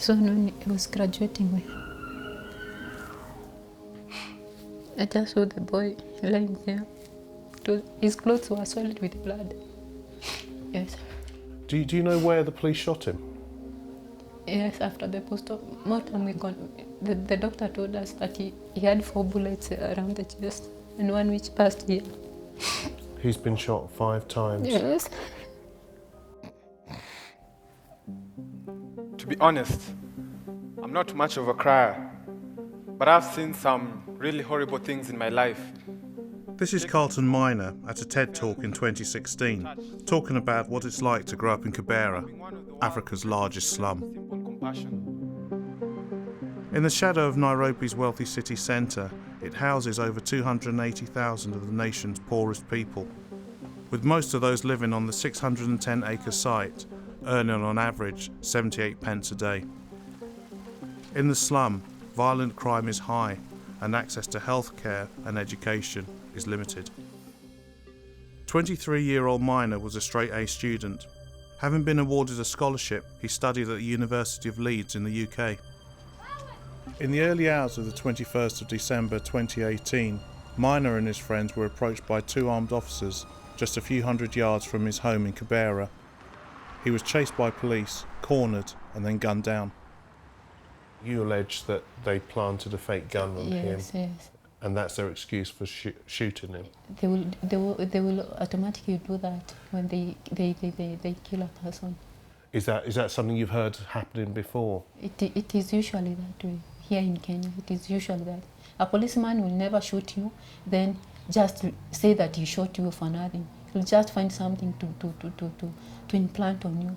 So when he was graduating with, I just saw the boy lying there. His clothes were soiled with blood. Yes. Do you know where the police shot him? Yes, after the post-mortem, the doctor told us that he had 4 bullets around the chest and one which passed here. He's been shot 5 times. Yes. To be honest, I'm not much of a crier, but I've seen some really horrible things in my life. This is Carlton Myna at a TED Talk in 2016, talking about what it's like to grow up in Kibera, Africa's largest slum. In the shadow of Nairobi's wealthy city centre, it houses over 280,000 of the nation's poorest people, with most of those living on the 610-acre site, earning on average 78 pence a day. In the slum, violent crime is high and access to healthcare and education is limited. 23-year-old Myna was a straight-A student. Having been awarded a scholarship, he studied at the University of Leeds in the UK. In the early hours of the 21st of December 2018, Myna and his friends were approached by 2 armed officers just a few hundred yards from his home in Kibera. He was chased by police, cornered and then gunned down. You allege that they planted a fake gun on him. Yes. And that's their excuse for shooting him. They will automatically do that when they kill a person. Is that something you've heard happening before? It is usually that way. Here in Kenya, it is usually that. A policeman will never shoot you, then just say that he shot you for nothing. He'll just find something to implant on you.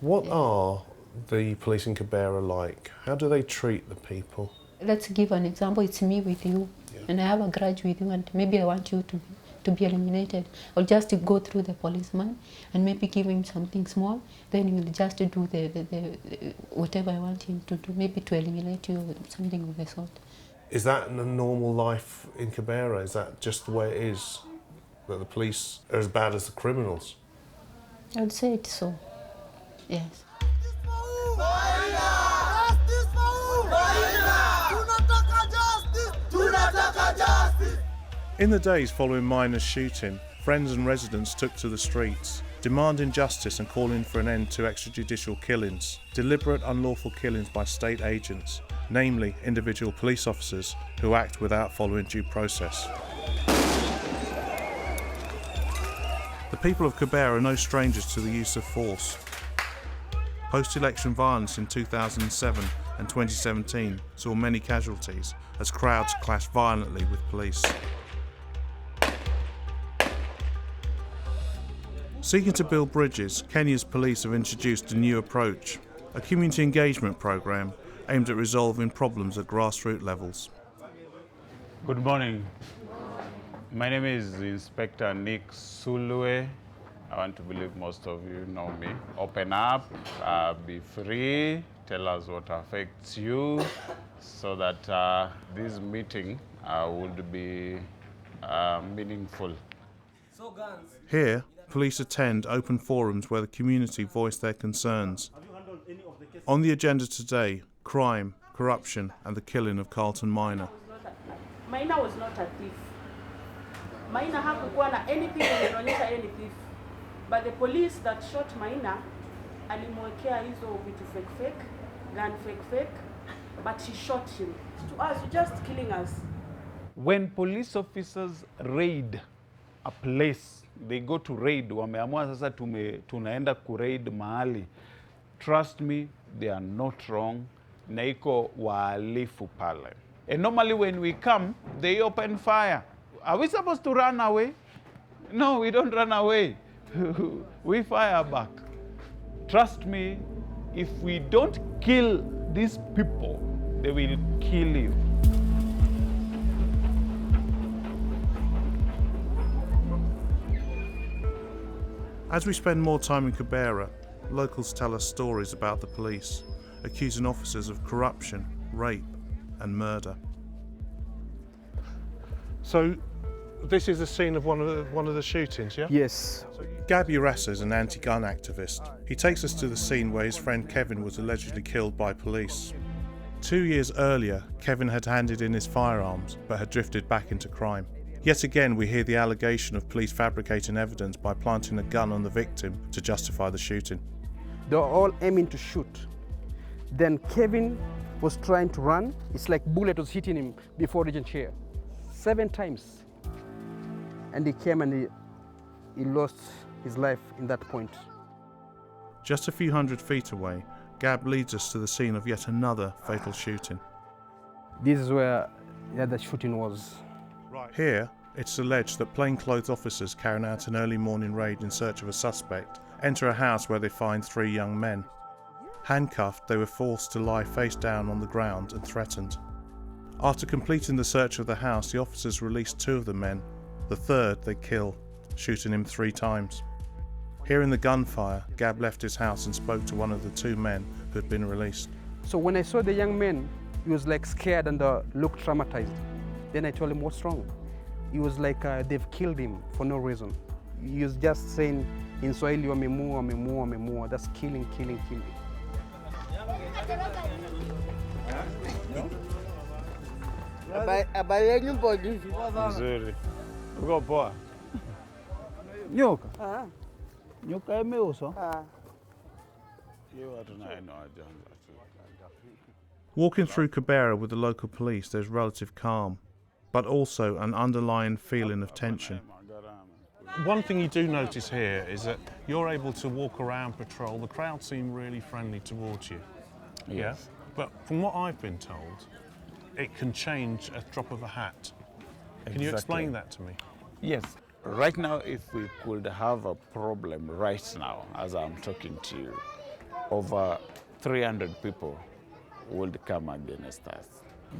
What are the police in Kibera like? How do they treat the people? Let's give an example. It's me with you, and I have a grudge with you, and maybe I want you to be eliminated. I'll just go through the policeman and maybe give him something small. Then he will just do the whatever I want him to do, maybe to eliminate you or something of the sort. Is that a normal life in Kibera? Is that just the way it is? That the police are as bad as the criminals? I would say it's so. Yes. In the days following Myna's shooting, friends and residents took to the streets, demanding justice and calling for an end to extrajudicial killings, deliberate unlawful killings by state agents, namely individual police officers who act without following due process. The people of Kibera are no strangers to the use of force. Post-election violence in 2007 and 2017 saw many casualties as crowds clashed violently with police. Seeking to build bridges, Kenya's police have introduced a new approach, a community engagement program aimed at resolving problems at grassroots levels. Good morning. My name is Inspector Nick Sulwe. I want to believe most of you know me. Open up, be free, tell us what affects you, so that this meeting would be meaningful. Here, police attend open forums where the community voice their concerns. On the agenda today, crime, corruption and the killing of Carlton Myna. Maina was not a thief. Maina hakukuwa na anything inaonyesha any thief. But the police that shot Maina alimwekea hizo vitu fake, gun fake, but she shot him. To us, just killing us. When police officers raid a place, they go to raid, wameamua sasa tunaenda kuraid mahali. Trust me, they are not wrong. Na iko wahalifu pale. And normally when we come, they open fire. Are we supposed to run away? No, we don't run away. We fire back. Trust me, if we don't kill these people, they will kill you. As we spend more time in Kibera, locals tell us stories about the police, accusing officers of corruption, rape and murder. So, this is the scene of one of the shootings, yeah? Yes. Gab Uressa is an anti-gun activist. He takes us to the scene where his friend Kevin was allegedly killed by police. 2 years earlier, Kevin had handed in his firearms, but had drifted back into crime. Yet again, we hear the allegation of police fabricating evidence by planting a gun on the victim to justify the shooting. They were all aiming to shoot. Then Kevin was trying to run. It's like bullet was hitting him before reaching here. 7 times. And he came and he lost his life in that point. Just a few hundred feet away, Gab leads us to the scene of yet another fatal shooting. This is where the shooting was. Here, it's alleged that plainclothes officers carrying out an early morning raid in search of a suspect enter a house where they find 3 young men. Handcuffed, they were forced to lie face down on the ground and threatened. After completing the search of the house, the officers released 2 of the men. The third they kill, shooting him 3 times. Hearing the gunfire, Gab left his house and spoke to one of the 2 men who had been released. So when I saw the young man, he was like scared and looked traumatized. Then I told him, what's wrong? He was like, they've killed him for no reason. He was just saying in Swahili, wamemua, wamemua, wamemua. That's killing, killing, killing. Nzuri. Uko poa? Nyoka? Nyoka imeuswa? Hiyo watu naye ni wajanja tu. Walking through Kibera with the local police, there's relative calm, but also an underlying feeling of tension. One thing you do notice here is that you're able to walk around, patrol. The crowd seem really friendly towards you. Yes. Yeah? But from what I've been told, it can change at the drop of a hat. Can you explain that to me? Yes. Right now, if we could have a problem right now, as I'm talking to you, over 300 people would come against us.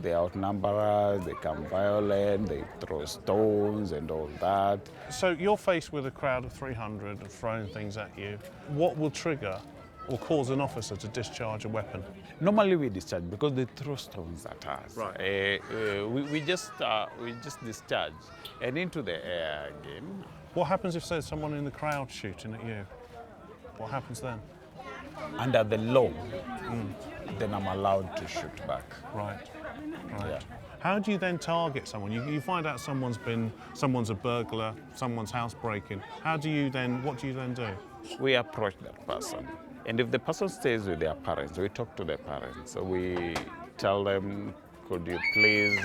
They outnumber us, they come violent, they throw stones and all that. So you're faced with a crowd of 300 throwing things at you. What will trigger or cause an officer to discharge a weapon? Normally we discharge because they throw stones at us. Right. We just discharge and into the air again. What happens if there's someone in the crowd shooting at you? What happens then? Under the law, then I'm allowed to shoot back. Right. Right. Yeah. How do you then target someone? You find out someone's a burglar, someone's house breaking. What do you then do? We approach that person. And if the person stays with their parents, we talk to their parents. So we tell them, could you please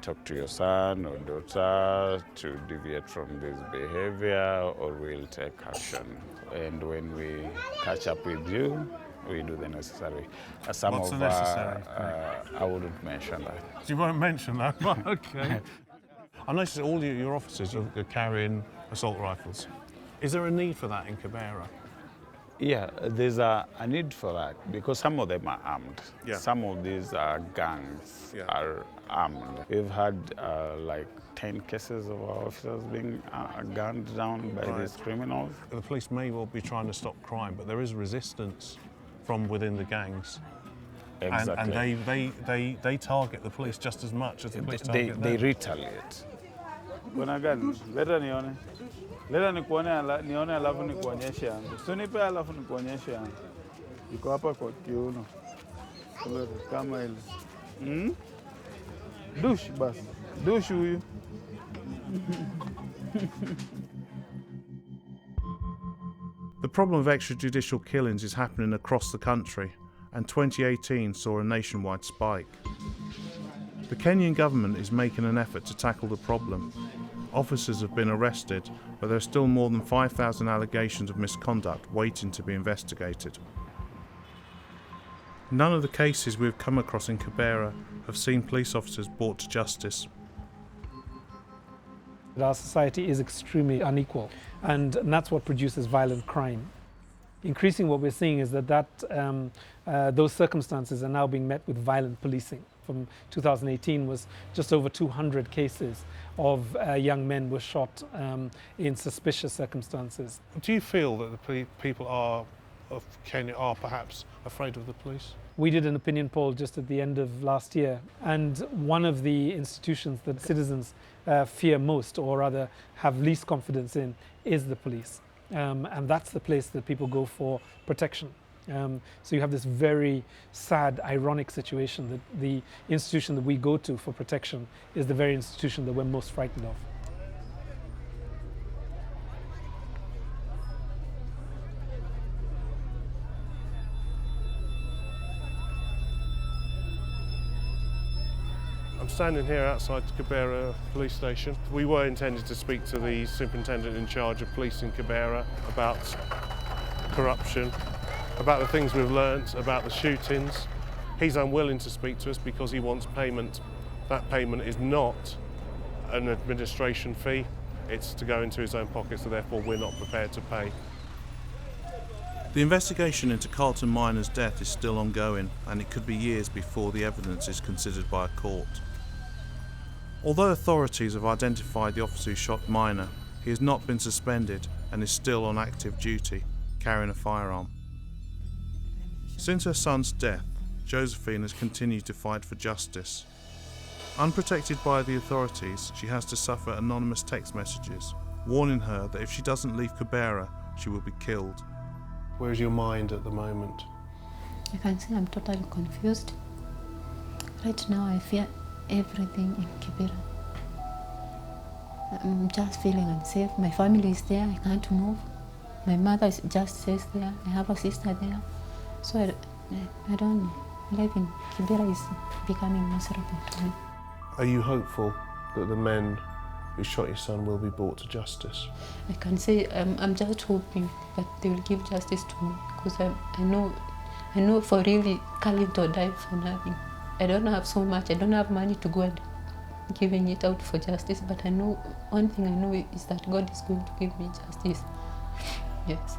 talk to your son or daughter to deviate from this behavior, or we'll take action. And when we catch up with you, we do the necessary. What's the necessary? I wouldn't mention that. You won't mention that? Okay. I noticed all your officers are carrying assault rifles. Is there a need for that in Kibera? Yeah, there's a need for that because some of them are armed. Yeah. Some of these gangs are armed. We've had like 10 cases of our officers being gunned down by these criminals. The police may well be trying to stop crime, but there is resistance from within the gangs. Exactly. And they target the police just as much as the police target them. They retaliate. Kuna gani? Leta nione. Leta nione alafu nikuonyeshe yangu. Usinipe alafu nikuonyeshe yangu. Iko hapa kwa kiuno. Kama ile. Dush basi. Dush huyu. The problem of extrajudicial killings is happening across the country, and 2018 saw a nationwide spike. The Kenyan government is making an effort to tackle the problem. Officers have been arrested, but there are still more than 5,000 allegations of misconduct waiting to be investigated. None of the cases we've come across in Kibera have seen police officers brought to justice. Our society is extremely unequal, and that's what produces violent crime. Increasingly, what we're seeing is that those circumstances are now being met with violent policing. From 2018 was just over 200 cases of young men were shot in suspicious circumstances. Do you feel that the people of Kenya are perhaps afraid of the police? We did an opinion poll just at the end of last year, and one of the institutions that citizens fear most, or rather have least confidence in, is the police. And that's the place that people go for protection. So you have this very sad, ironic situation that the institution that we go to for protection is the very institution that we're most frightened of. I'm standing here outside the Kibera police station. We were intended to speak to the superintendent in charge of police in Kibera about corruption, about the things we've learnt, about the shootings. He's unwilling to speak to us because he wants payment. That payment is not an administration fee, it's to go into his own pocket, so therefore we're not prepared to pay. The investigation into Carlton Myna's death is still ongoing, and it could be years before the evidence is considered by a court. Although authorities have identified the officer who shot Myna, he has not been suspended and is still on active duty, carrying a firearm. Since her son's death, Josephine has continued to fight for justice. Unprotected by the authorities, she has to suffer anonymous text messages, warning her that if she doesn't leave Kibera, she will be killed. Where's your mind at the moment? I can say I'm totally confused. Right now I fear everything in Kibera. I'm just feeling unsafe. My family is there, I can't move. My mother just stays there, I have a sister there. So I don't know. Life in Kibera is becoming miserable to me. Are you hopeful that the men who shot your son will be brought to justice? I can say I'm just hoping that they will give justice to me, because I know for really Carliton died for nothing. I don't have so much, I don't have money to go and giving it out for justice, but I know, one thing I know is that God is going to give me justice. Yes.